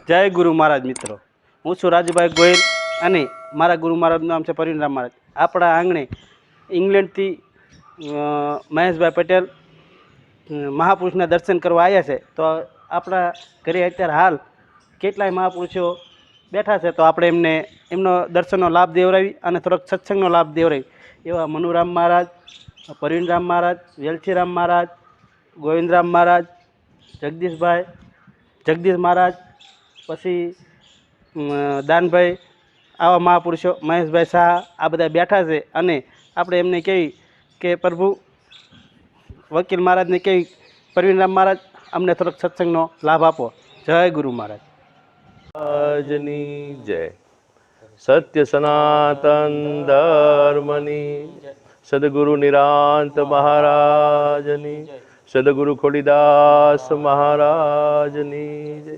જય ગુરુ મહારાજ મિત્રો, હું છું રાજુભાઈ ગોયલ અને મારા ગુરુ મહારાજનું નામ છે પરવીનરામ મહારાજ. આપણા આંગણે ઇંગ્લેન્ડથી મહેશભાઈ પટેલ મહાપુરુષના દર્શન કરવા આવ્યા છે. તો આપણા ઘરે અત્યારે હાલ કેટલાય મહાપુરુષો બેઠા છે, તો આપણે એમને એમનો દર્શનનો લાભ દેવરાવી અને થોડોક સત્સંગનો લાભ દેવરાવી એવા મનુરામ મહારાજ, પરવીનરામ મહારાજ, વેલચીરામ મહારાજ, ગોવિંદરામ મહારાજ, જગદીશ મહારાજ, પછી દાનભાઈ, આવા મહાપુરુષો, મહેશભાઈ શાહ, આ બધા બેઠા છે. અને આપણે એમને કહેવી કે પ્રભુ વકીલ મહારાજને કહેવી, પરવીનરામ મહારાજ અમને થોડોક સત્સંગનો લાભ આપો. જય ગુરુ મહારાજ. આજની જય. સત્ય સનાતન ધર્મની, સદગુરુ નિરાંત મહારાજની, સદગુરુ ખોડીદાસ મહારાજની જય.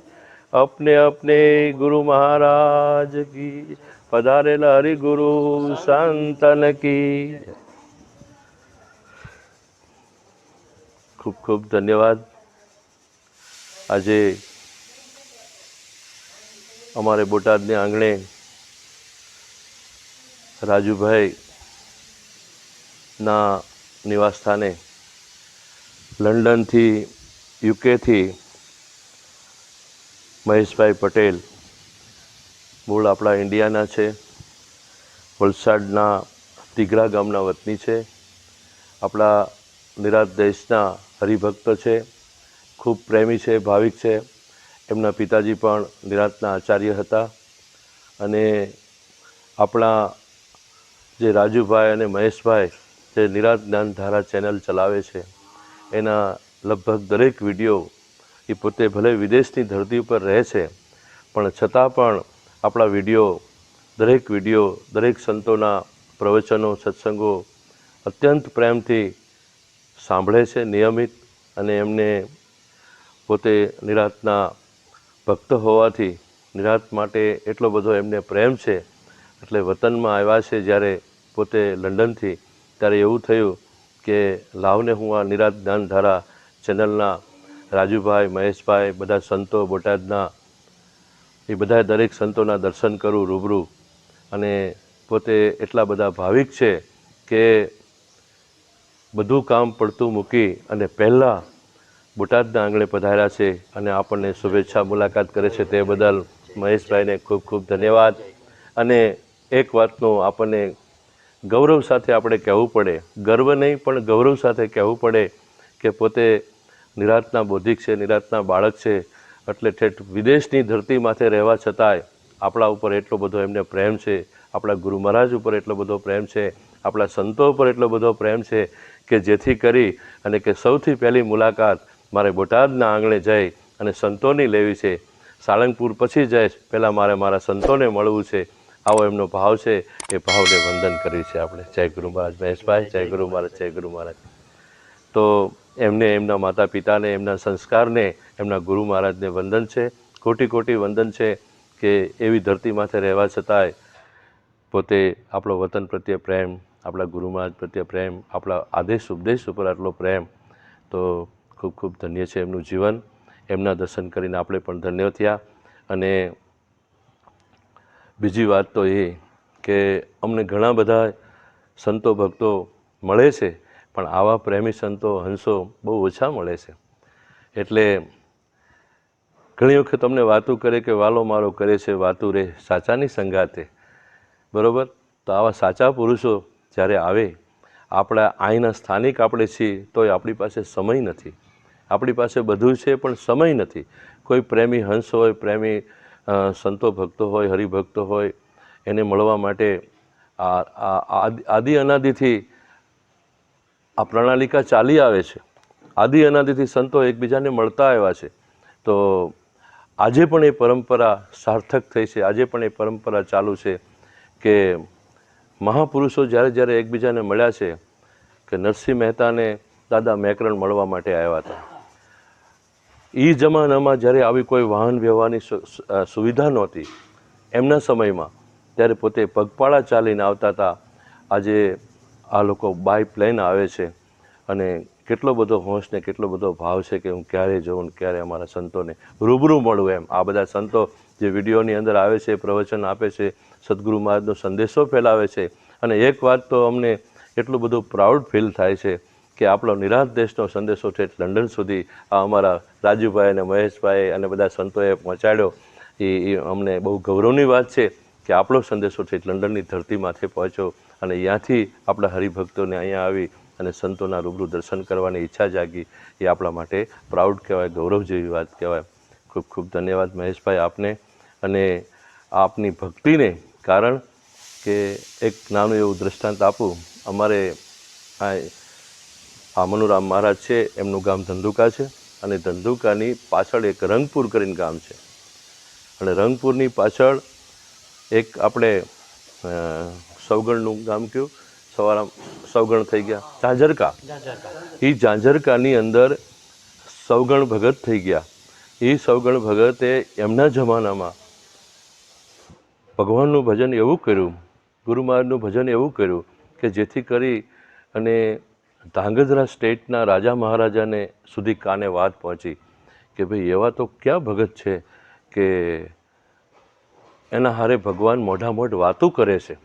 अपने अपने गुरु महाराज की, पधारेला हरि गुरु संतन की. ખૂબ ખૂબ ધન્યવાદ. આજે અમારે બોટાદને આંગણે રાજુભાઈના નિવાસ સ્થાને લંડનથી, યુકેથી મહેશભાઈ પટેલ, મૂળ આપણા ઇન્ડિયાના છે, વલસાડના તિગરા ગામના વતની છે, આપણા નિરાત દેશના હરિભક્ત છે, ખૂબ પ્રેમી છે, ભાવિક છે. એમના પિતાજી પણ નિરાતના આચાર્ય હતા. અને આપણા જે રાજુભાઈ અને મહેશભાઈ જે નિરાત જ્ઞાનધારા ચેનલ ચલાવે છે, એના લગભગ દરેક વિડીયો, એ પોતે ભલે વિદેશની ધરતી ઉપર રહે છે પણ છતાં પણ આપણા વિડીયો, દરેક સંતોના પ્રવચનો, સત્સંગો અત્યંત પ્રેમથી સાંભળે છે નિયમિત. અને એમને પોતે નિરાતના ભક્ત હોવાથી નિરાત માટે એટલો બધો એમને પ્રેમ છે. એટલે વતનમાં આવ્યા છે જ્યારે પોતે લંડનથી, ત્યારે એવું થયું કે લાવને હું આ નિરાત જ્ઞાનધારા ચેનલના રાજુભાઈ, મહેશભાઈ, બધા સંતો બોટાદના, એ બધા દરેક સંતોના દર્શન કરું રૂબરૂ. અને પોતે એટલા બધા ભાવિક છે કે બધું કામ પડતું મૂકી અને પહેલાં બોટાદના આંગણે પધાર્યા છે અને આપણને શુભેચ્છા મુલાકાત કરે છે. તે બદલ મહેશભાઈને ખૂબ ખૂબ ધન્યવાદ. અને એક વાતનું આપણને ગૌરવ સાથે આપણે કહેવું પડે, ગર્વ નહીં પણ ગૌરવ સાથે કહેવું પડે કે પોતે નિરાતના બૌદ્ધિક છે, નિરાતના બાળક છે. એટલે ઠેઠ વિદેશની ધરતી માથે રહેવા છતાંય આપણા ઉપર એટલો બધો એમને પ્રેમ છે, આપણા ગુરુ મહારાજ ઉપર એટલો બધો પ્રેમ છે, આપણા સંતો ઉપર એટલો બધો પ્રેમ છે કે જેથી કરી અને કે સૌથી પહેલી મુલાકાત મારે બોટાદના આંગણે જઈ અને સંતોની લેવી છે. સાળંગપુર પછી જઈશ, પહેલાં મારે મારા સંતોને મળવું છે. આવો એમનો ભાવ છે. એ ભાવને વંદન કર્યું છે આપણે. જય ગુરુ મહારાજ. મહેશભાઈ, જય ગુરુ મહારાજ, જય ગુરુ મહારાજ. તો એમને, એમના માતા પિતાને, એમના સંસ્કારને, એમના ગુરુ મહારાજને વંદન છે, કોટી કોટી વંદન છે કે એવી ધરતી માથે રહેવા છતાંય પોતે આપણો વતન પ્રત્યે પ્રેમ, આપણા ગુરુ મહારાજ પ્રત્યે પ્રેમ, આપણા આદેશ ઉપદેશ ઉપર આટલો પ્રેમ. તો ખૂબ ખૂબ ધન્ય છે એમનું જીવન. એમના દર્શન કરીને આપણે પણ ધન્ય થયા. અને બીજી વાત તો એ કે અમને ઘણા બધા સંતો ભક્તો મળે છે પણ આવા પ્રેમી સંતો, હંસો બહુ ઓછા મળે છે. એટલે ઘણી વખત અમને વાતું કરે કે વાલો મારો કરે છે વાતું રે સાચાની સંગાતે, બરાબર. તો આવા સાચા પુરુષો જ્યારે આવે, આપણા અહીંના સ્થાનિક આપણે છીએ તોય આપણી પાસે સમય નથી. આપણી પાસે બધું છે પણ સમય નથી. કોઈ પ્રેમી હંસ હોય, પ્રેમી સંતો ભક્તો હોય, હરિભક્તો હોય, એને મળવા માટે આદિ અનાદિથી આ પ્રણાલિકા ચાલી આવે છે. આદિ અનાદિથી સંતો એકબીજાને મળતા આવ્યા છે. તો આજે પણ એ પરંપરા સાર્થક થઈ છે. આજે પણ એ પરંપરા ચાલુ છે કે મહાપુરુષો જ્યારે જ્યારે એકબીજાને મળ્યા છે, કે નરસિંહ મહેતાને દાદા મેકરણ મળવા માટે આવ્યા હતા. એ જમાનામાં જ્યારે આવી કોઈ વાહન વ્યવહારની સુવિધા નહોતી એમના સમયમાં, ત્યારે પોતે પગપાળા ચાલીને આવતા હતા. આજે આ લોકો બાય પ્લેન આવે છે અને કેટલો બધો હોશ ને કેટલો બધો ભાવ છે કે હું ક્યારે જોઉં ને ક્યારે અમારા સંતોને રૂબરૂ મળું એમ. આ બધા સંતો જે વિડીયોની અંદર આવે છે, પ્રવચન આપે છે, સદગુરુ મહારાજનો સંદેશો ફેલાવે છે. અને એક વાત તો અમને એટલું બધું પ્રાઉડ ફીલ થાય છે કે આપણો નિરાંત દેશનો સંદેશો છે લંડન સુધી આ અમારા રાજુભાઈ અને મહેશભાઈ અને બધા સંતોએ પહોંચાડ્યો. એ અમને બહુ ગૌરવની વાત છે કે આપણો સંદેશો છે લંડનની ધરતીમાંથી પહોંચ્યો અને ત્યાંથી આપણા હરિભક્તોને અહીંયા આવી અને સંતોના રૂબરૂ દર્શન કરવાની ઈચ્છા જાગી. એ આપણા માટે પ્રાઉડ કહેવાય, ગૌરવ જેવી વાત કહેવાય. ખૂબ ખૂબ ધન્યવાદ મહેશભાઈ આપને અને આપની ભક્તિને. કારણ કે એક નાનું એવું દૃષ્ટાંત આપું. અમારે આ મનુરામ મહારાજ છે, એમનું ગામ ધંધુકા છે અને ધંધુકાની પાછળ એક રંગપુર કરીને ગામ છે અને રંગપુરની પાછળ એક આપણે સૌગણનું ગામ કયું સૌગણ થઈ ગયા ઝાંઝરકા. એ ઝાંઝરકાની અંદર સૌગણ ભગત થઈ ગયા. એ સૌગણ ભગતે એમના જમાનામાં ભગવાનનું ભજન એવું કર્યું, ગુરુ મહારાજનું ભજન એવું કર્યું કે જેથી કરી અને ધાંગધ્રા સ્ટેટના રાજા મહારાજાને સુધી કાને વાત પહોંચી કે ભાઈ એવા તો ક્યાં ભગત છે કે એના હારે ભગવાન મોઢા મોઢ વાતું કરે છે.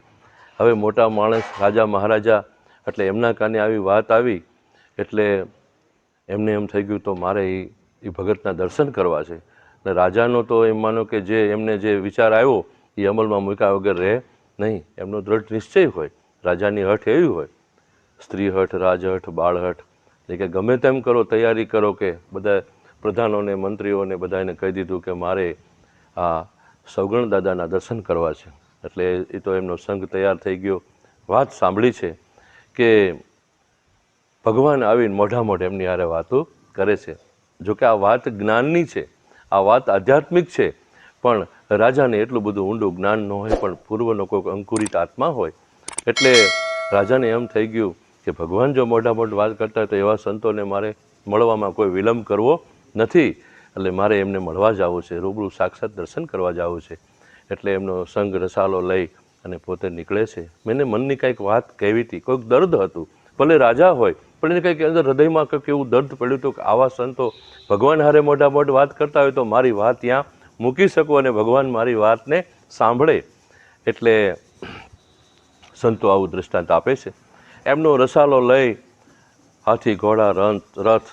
હવે મોટા માણસ રાજા મહારાજા એટલે એમના કાને આવી વાત આવી એટલે એમને એમ થઈ ગયું તો મારે એ ભગતના દર્શન કરવા છે. અને રાજાનો તો એમ માનો કે જે એમને જે વિચાર આવ્યો એ અમલમાં મૂક્યા વગર રહે નહીં. એમનો દ્રઢ નિશ્ચય હોય. રાજાની હઠ એવી હોય, સ્ત્રી હઠ, રાજહઠ, બાળહઠ, એટલે કે ગમે તેમ કરો, તૈયારી કરો કે બધા પ્રધાનોને મંત્રીઓને બધાને કહી દીધું કે મારે આ સૌગણ દાદાના દર્શન કરવા છે. એટલે એ તો એમનો સંઘ તૈયાર થઈ ગયો. વાત સાંભળી છે કે ભગવાન આવીને મોઢા મોઢ એમની હારે વાતો કરે છે. જોકે આ વાત જ્ઞાનની છે, આ વાત આધ્યાત્મિક છે, પણ રાજાને એટલું બધું ઊંડું જ્ઞાન ન હોય પણ પૂર્વનો કોઈક અંકુરિત આત્મા હોય એટલે રાજાને એમ થઈ ગયું કે ભગવાન જો મોઢા મોઢ વાત કરતા હોય તો એવા સંતોને મારે મળવામાં કોઈ વિલંબ કરવો નથી. એટલે મારે એમને મળવા જવું છે, રૂબરૂ સાક્ષાત દર્શન કરવા જવું છે. એટલે એમનો સંગ રસાલો લઈ અને પોતે નીકળે છે. મેં મનની કંઈક વાત કહેવી હતી, કોઈક દર્દ હતું, ભલે રાજા હોય પણ એને કંઈક અંદર હૃદયમાં કંઈક એવું દર્દ પડ્યું હતું કે આવા સંતો ભગવાન હારે મોઢા મોઢ વાત કરતા હોય તો મારી વાત ત્યાં મૂકી શકું અને ભગવાન મારી વાતને સાંભળે. એટલે સંતો આવું દૃષ્ટાંત આપે છે. એમનો રસાલો લઈ હાથી, ઘોડા, રથ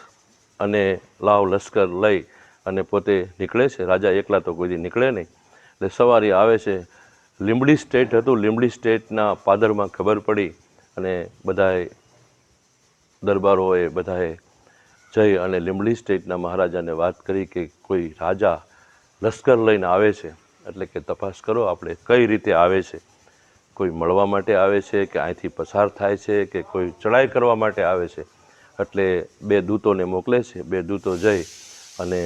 અને લાવ લશ્કર લઈ અને પોતે નીકળે છે. રાજા એકલા તો કોઈ દી નીકળે નહીં. એટલે સવારી આવે છે. લીંબડી સ્ટેટ હતું. લીંબડી સ્ટેટના પાદરમાં ખબર પડી અને બધાએ દરબારોએ બધાએ જઈ અને લીંબડી સ્ટેટના મહારાજાને વાત કરી કે કોઈ રાજા લશ્કર લઈને આવે છે, એટલે કે તપાસ કરો આપણે કઈ રીતે આવે છે. કોઈ મળવા માટે આવે છે કે અહીંથી પસાર થાય છે કે કોઈ ચડાઈ કરવા માટે આવે છે. એટલે 2 દૂતોને મોકલે છે. 2 દૂતો જઈ અને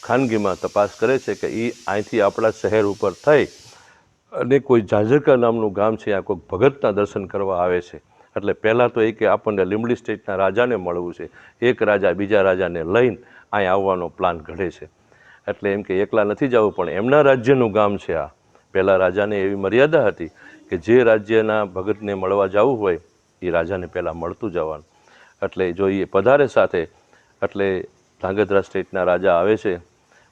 ખાનગીમાં તપાસ કરે છે કે એ અહીંથી આપણા શહેર ઉપર થઈ અને કોઈ ઝાંઝરકા નામનું ગામ છે, આ કોઈક ભગતના દર્શન કરવા આવે છે. એટલે પહેલાં તો એ કે આપણને લીંબડી સ્ટેટના રાજાને મળવું છે. એક રાજા બીજા રાજાને લઈને અહીં આવવાનો પ્લાન ઘડે છે. એટલે એમ કે એકલા નથી જવું પણ એમના રાજ્યનું ગામ છે આ. પહેલાં રાજાને એવી મર્યાદા હતી કે જે રાજ્યના ભગતને મળવા જવું હોય એ રાજાને પહેલાં મળતું જવાનું. એટલે જો એ પધારે સાથે એટલે ધાંગધ્રા સ્ટેટના રાજા આવે છે.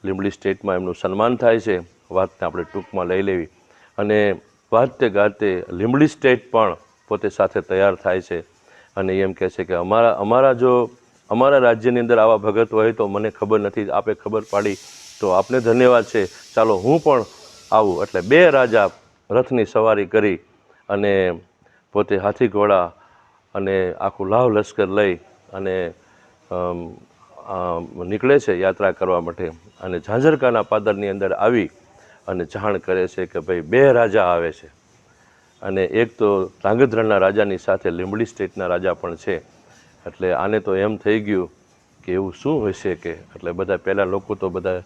લીંબડી સ્ટેટમાં એમનું સન્માન થાય છે. વાતને આપણે ટૂંકમાં લઈ લેવી અને વાતે ગાતે લીંબડી સ્ટેટ પણ પોતે સાથે તૈયાર થાય છે અને એમ કહે છે કે અમારા રાજ્યની અંદર આવા ભગત હોય તો મને ખબર નથી, આપે ખબર પાડી તો આપને ધન્યવાદ છે, ચાલો હું પણ આવું. એટલે 2 રાજા રથની સવારી કરી અને પોતે હાથી ઘોડા અને આખું લાવ લશ્કર લઈ અને નીકળે છે યાત્રા કરવા માટે અને ઝાંઝરકાના પાદરની અંદર આવી અને જાણ કરે છે કે ભાઈ 2 રાજા આવે છે અને એક તો ધાંગધ્રાના રાજાની સાથે લીંબડી સ્ટેટના રાજા પણ છે. એટલે આને તો એમ થઈ ગયું કે એવું શું હશે કે એટલે બધા પહેલાં લોકો તો બધા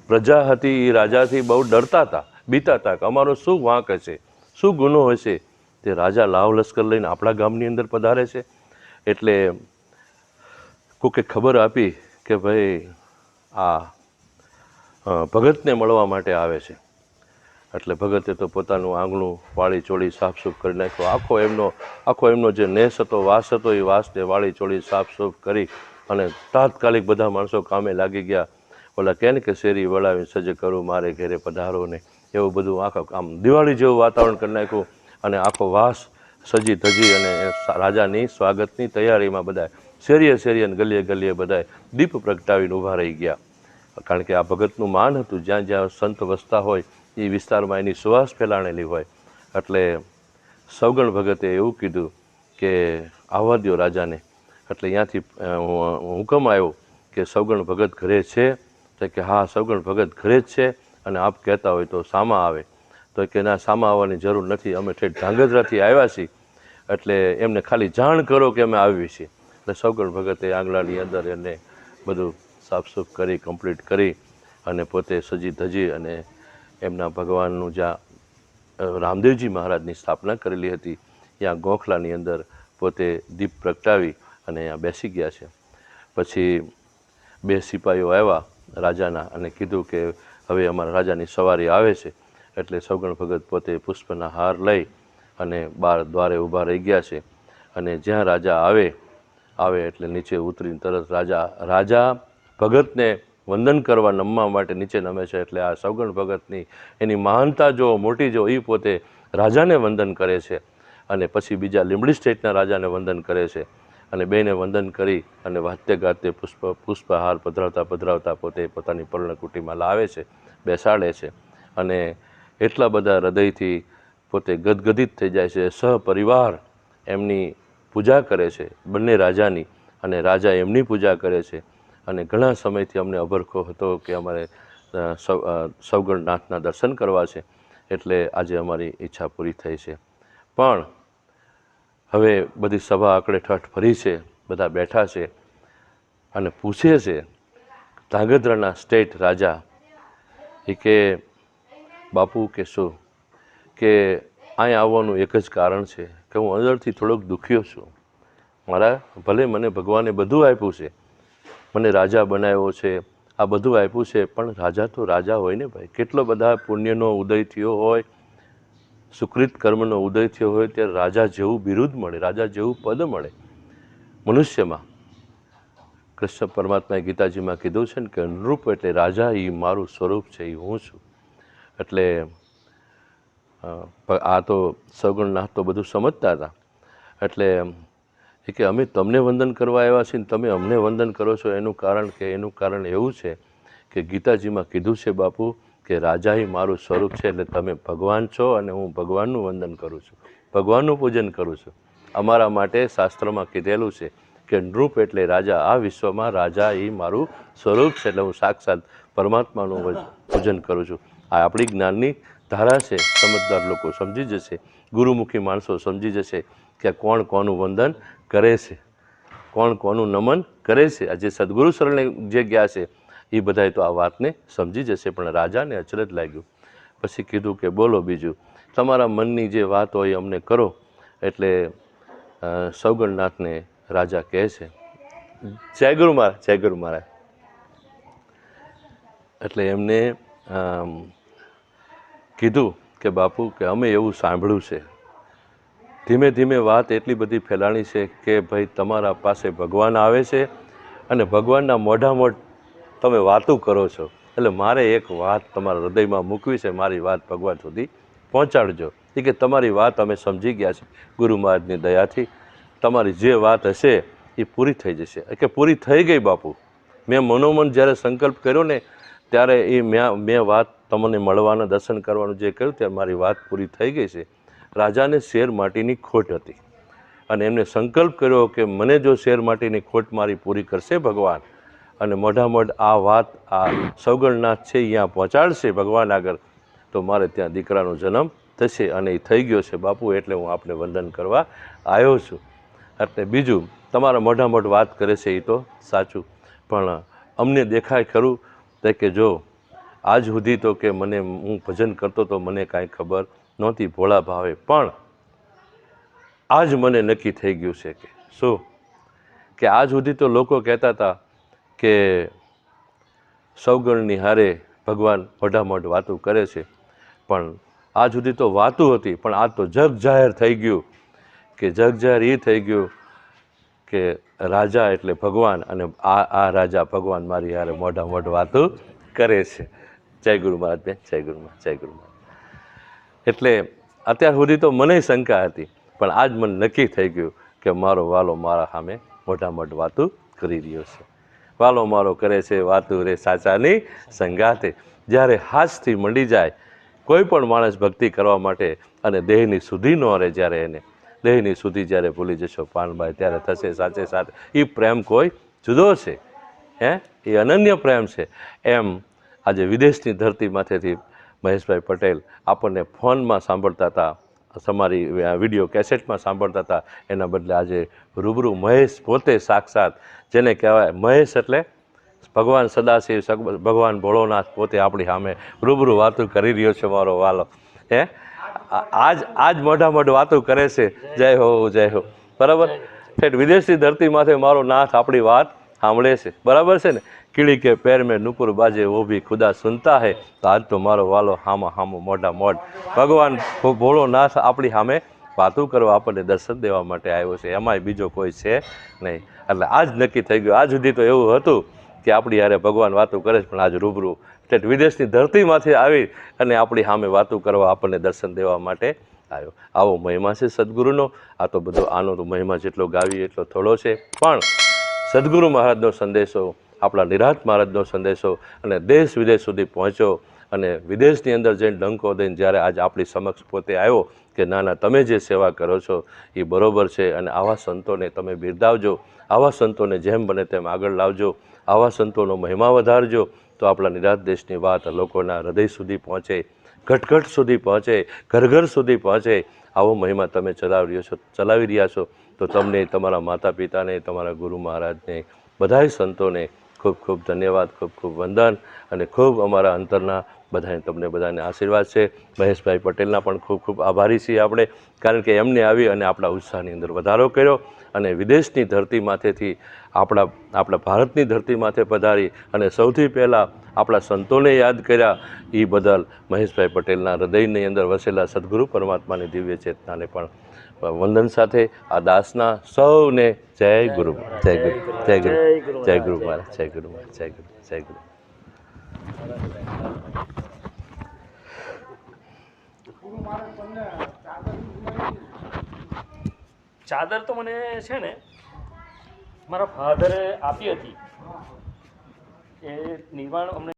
પ્રજા હતી એ રાજાથી બહુ ડરતા હતા, બીતા હતા કે અમારો શું વાંક હશે, શું ગુનો હશે તે રાજા લાવ લશ્કર લઈને આપણા ગામની અંદર પધારે છે. એટલે કોકે ખબર આપી કે ભાઈ આ ભગતને મળવા માટે આવે છે. એટલે ભગતે તો પોતાનું આંગણું વાળી ચોળી સાફસૂફ કરી નાખ્યો. આખો એમનો જે નેસ હતો, વાસ હતો, એ વાસને વાળી ચોળી સાફસૂફ કરી અને તાત્કાલિક બધા માણસો કામે લાગી ગયા. ઓલા કહે ને કે શેરી વળાવીને સજે કરું મારે ઘેરે પધારો ને, એવું બધું આમ દિવાળી જેવું વાતાવરણ કરી નાખ્યું. અને આખો વાસ સજી ધજી અને રાજાની સ્વાગતની તૈયારીમાં બધા શેરીએ અને ગલીએ બધા દીપ પ્રગટાવીને ઊભા રહી ગયા. કારણ કે આ ભગતનું માન હતું, જ્યાં જ્યાં સંત વસતા હોય એ વિસ્તારમાં એની સુવાસ ફેલાણેલી હોય. એટલે સૌગણ ભગતે એવું કીધું કે આવવા દો રાજાને. એટલે ત્યાંથી હુકમ આવ્યો કે સૌગણ ભગત ઘરે છે? તો કે હા, સૌગણ ભગત ઘરે જ છે, અને આપ કહેતા હોય તો સામા આવે. તો કે ના, સામા આવવાની જરૂર નથી, અમે ઠેઠ ધાંગધ્રાથી આવ્યા છીએ, એટલે એમને ખાલી જાણ કરો કે અમે આવી છીએ. એટલે સૌગણ ભગતે આંગણાની અંદર એને બધું સાફસૂફ કરી, કમ્પ્લીટ કરી અને પોતે સજી ધજી અને એમના ભગવાનનું જ્યાં રામદેવજી મહારાજની સ્થાપના કરેલી હતી ત્યાં ગોખલાની અંદર પોતે દીપ પ્રગટાવી અને અહીંયા બેસી ગયા છે. પછી 2 સિપાહીઓ આવ્યા રાજાના અને કીધું કે હવે અમારા રાજાની સવારી આવે છે. એટલે સૌગણ ભગત પોતે પુષ્પના હાર લઈ અને બહાર દ્વારે ઊભા રહી ગયા છે. અને જ્યાં રાજા આવે એટલે નીચે ઉતરીને તરત રાજા ભગતને વંદન કરવા નમવા માટે નીચે નમે છે. એટલે આ સૌગણ ભગતની એની મહાનતા જો મોટી જો, એ પોતે રાજાને વંદન કરે છે અને પછી બીજા લીંબડી સ્ટેટના રાજાને વંદન કરે છે. અને બેને વંદન કરી અને વાતે ગાતે પુષ્પહાર પધરાવતા પોતે પોતાની પર્ણકુટીમાં લાવે છે, બેસાડે છે. અને એટલા બધા હૃદયથી પોતે ગદગદિત થઈ જાય છે. સહપરિવાર એમની પૂજા કરે છે, બંને રાજાની, અને રાજા એમની પૂજા કરે છે. અને ઘણા સમયથી અમને અભરખો હતો કે અમારે સૌગણનાથના દર્શન કરવા છે, એટલે આજે અમારી ઈચ્છા પૂરી થઈ છે. પણ હવે બધી સભા આકડે ઠઠ ફરી છે, બધા બેઠા છે અને પૂછે છે ધાંગધ્રાના સ્ટેટ રાજા, એ કે બાપુ કે શું, કે અહીં આવવાનું એક જ કારણ છે કે હું અંદરથી થોડોક દુખ્યો છું. ભલે મને ભગવાને બધું આપ્યું છે, મને રાજા બનાવ્યો છે, આ બધું આપ્યું છે, પણ રાજા તો રાજા હોય ને ભાઈ. કેટલો બધા પુણ્યનો ઉદય થયો હોય, સુકૃત કર્મનો ઉદય થયો હોય ત્યારે રાજા જેવું બિરુદ મળે, રાજા જેવું પદ મળે મનુષ્યમાં. કૃષ્ણ પરમાત્માએ ગીતાજીમાં કીધું છે ને કે નૃપ એટલે રાજા, એ મારું સ્વરૂપ છે, એ હું છું. એટલે આ તો સૌગણનાથ તો બધું સમજતા હતા. એટલે એ કે અમે તમને વંદન કરવા આવ્યા છીએ ને તમે અમને વંદન કરો છો, એનું કારણ એવું છે કે ગીતાજીમાં કીધું છે બાપુ કે રાજા એ મારું સ્વરૂપ છે, એટલે તમે ભગવાન છો અને હું ભગવાનનું વંદન કરું છું, ભગવાનનું પૂજન કરું છું. અમારા માટે શાસ્ત્રમાં કીધેલું છે કે નૃપ એટલે રાજા, આ વિશ્વમાં રાજા એ મારું સ્વરૂપ છે, એટલે હું સાક્ષાત પરમાત્માનું પૂજન કરું છું. આ આપણી જ્ઞાનની ધારા છે. સમજદાર લોકો સમજી જશે, ગુરુમુખી માણસો સમજી જશે કે કોણ કોનું વંદન કરે છે, કોણ કોનું નમન કરે છે. આ જે સદગુરુ શરણે જે ગયા છે એ બધાએ તો આ વાતને સમજી જશે. પણ રાજાને અચરજ લાગ્યું. પછી કીધું કે બોલો બીજું, તમારા મનની જે વાત હોય અમને કરો. એટલે સૌગણનાથને રાજા કહે છે જય ગુરુ મહારાજ, જય ગુરુ મહારાજ. એટલે એમને કીધું કે બાપુ કે અમે એવું સાંભળ્યું છે, ધીમે ધીમે વાત એટલી બધી ફેલાણી છે કે ભાઈ તમારા પાસે ભગવાન આવે છે અને ભગવાનના મોઢામાં તમે વાતું કરો છો. એટલે મારે એક વાત તમારા હૃદયમાં મૂકવી છે, મારી વાત ભગવાન સુધી પહોંચાડજો. એ કે તમારી વાત અમે સમજી ગયા છે, ગુરુ મહારાજની દયાથી તમારી જે વાત હશે એ પૂરી થઈ જશે. કે પૂરી થઈ ગઈ બાપુ. મેં મનોમન જ્યારે સંકલ્પ કર્યો ને ત્યારે એ મેં વાત તમને મળવાના દર્શન કરવાનું જે કહ્યું ત્યારે મારી વાત પૂરી થઈ ગઈ છે. રાજાને શેર માટીની ખોટ હતી અને એમને સંકલ્પ કર્યો કે મને જો શેર માટીની ખોટ મારી પૂરી કરશે ભગવાન, અને મોઢામોઢ આ વાત આ સૌગણનાથ છે અહીંયા પહોંચાડશે ભગવાન આગળ, તો મારે ત્યાં દીકરાનો જન્મ થશે. અને એ થઈ ગયો છે બાપુ, એટલે હું આપને વંદન કરવા આવ્યો છું. એટલે બીજું તમારા મોઢામોઢ વાત કરે છે એ તો સાચું, પણ અમને દેખાય ખરું તે કે જો આજ સુધી તો કે હું ભજન કરતો તો મને કાંઈ ખબર નહોતી ભોળા ભાવે, પણ આજ મને નક્કી થઈ ગયું છે કે શું, કે આજ સુધી તો લોકો કહેતા હતા કે સૌગણની હારે ભગવાન મોઢામોઢ વાતું કરે છે, પણ આજ સુધી તો વાતું હતી, પણ આજ તો જગ જાહેર થઈ ગયું કે જગ જાહેર એ થઈ ગયું કે રાજા એટલે ભગવાન, અને આ રાજા ભગવાન મારી યારે મોઢા મોઢ વાતું કરે છે. જય ગુરુ મહારાજ બેન, જય ગુરુ મહારાજ, જય ગુરુ મહારાજ. એટલે અત્યાર સુધી તો મને શંકા હતી, પણ આજ મને નક્કી થઈ ગયું કે મારો વાલો મારા સામે મોઢા મોઢ વાતું કરી રહ્યો છે. વાલો મારો કરે છે વાતું રે સાચાની સંગાતે. જ્યારે હાથથી મંડી જાય કોઈ પણ માણસ ભક્તિ કરવા માટે અને દેહની સુધી ન રહે, જ્યારે એને દેહની સુધી જ્યારે ભૂલી જશો પાનભાઈ, ત્યારે થશે સાચે સાથ. એ પ્રેમ કોઈ જુદો છે, હે, એ અનન્ય પ્રેમ છે. એમ આજે વિદેશની ધરતીમાંથી મહેશભાઈ પટેલ આપણને ફોનમાં સાંભળતા હતા, તમારી વિડીયો કેસેટમાં સાંભળતા હતા, એના બદલે આજે રૂબરૂ મહેશ પોતે સાક્ષાત, જેને કહેવાય મહેશ એટલે ભગવાન સદાશિવ, ભગવાન ભોળોનાથ પોતે આપણી સામે રૂબરૂ વાતું કરી રહ્યો છે મારો વાલો. હે, આજ મોઢા મોઢ વાતું કરે છે. જય હો, જય હો. બરાબર. ઠેઠ વિદેશની ધરતીમાંથી મારો નાથ આપણી વાત સાંભળે છે. બરાબર છે ને. કીડી કે પેર મેં નુપુર બાજે વો ભી ખુદા સુનતા હે. તો આજ તો મારો વાલો હામો હામો મોઢા મોઢ ભગવાન ભોળોનાથ આપણી સામે વાતું કરવા, આપણને દર્શન દેવા માટે આવ્યો છે. એમાંય બીજો કોઈ છે નહીં. એટલે આજ નક્કી થઈ ગયું. આજ સુધી તો એવું હતું કે આપણી યારે ભગવાન વાતું કરે છે, પણ આજ રૂબરૂ ઠેઠ વિદેશની ધરતીમાંથી આવી અને આપણી સામે વાતું કરવા, આપણને દર્શન દેવા માટે આવ્યો. આવો મહિમા છે સદગુરુનો. આ તો બધો આનો તો મહિમા જેટલો ગાવીએ એટલો થોડો છે. પણ સદગુરુ મહારાજનો સંદેશો, આપણા નિરાંત મહારાજનો સંદેશો અને દેશ વિદેશ સુધી પહોંચ્યો, અને વિદેશની અંદર જઈને ડંકો દઈને જ્યારે આજે આપણી સમક્ષ પોતે આવ્યો કે ના ના, તમે જે સેવા કરો છો એ બરોબર છે, અને આવા સંતોને તમે બિરદાવજો, આવા સંતોને જેમ બને તેમ આગળ લાવજો, આવા સંતોનો મહિમા વધારજો, તો આપણા નિરાંત દેશની વાત લોકોના હૃદય સુધી પહોંચે, ઘટઘટ સુધી પહોંચે, ઘર ઘર સુધી પહોંચે. આવો મહિમા તમે ચલાવી રહ્યા છો. તો તમને, તમારા માતા પિતાને, તમારા ગુરુ મહારાજને, બધાય સંતોને ખૂબ ખૂબ ધન્યવાદ, ખૂબ ખૂબ વંદન, અને ખૂબ અમારા અંતરના બધાને, તમને બધાને આશીર્વાદ છે. મહેશભાઈ પટેલના પણ ખૂબ ખૂબ આભારી છીએ આપણે, કારણ કે એમને આવી અને આપણા ઉત્સાહની અંદર વધારો કર્યો, અને વિદેશની ધરતી માથેથી આપણા ભારતની ધરતી માથે પધારી અને સૌથી પહેલાં આપણા સંતોને યાદ કર્યા. એ બદલ મહેશભાઈ પટેલના હૃદયની અંદર વસેલા સદગુરુ પરમાત્માની દિવ્ય ચેતનાને પણ વંદન સાથે આ દાસના સૌને જય ગુરુ, જય ગુરુ, જય ગુરુ, જય ગુરુ મહારાજ, જય ગુરુ મહારાજ, જય ગુરુ, જય ગુરુ. ચાદર તો મને છે ને મારા ફાધરે આપી હતી. એ નિર્વાણ અમને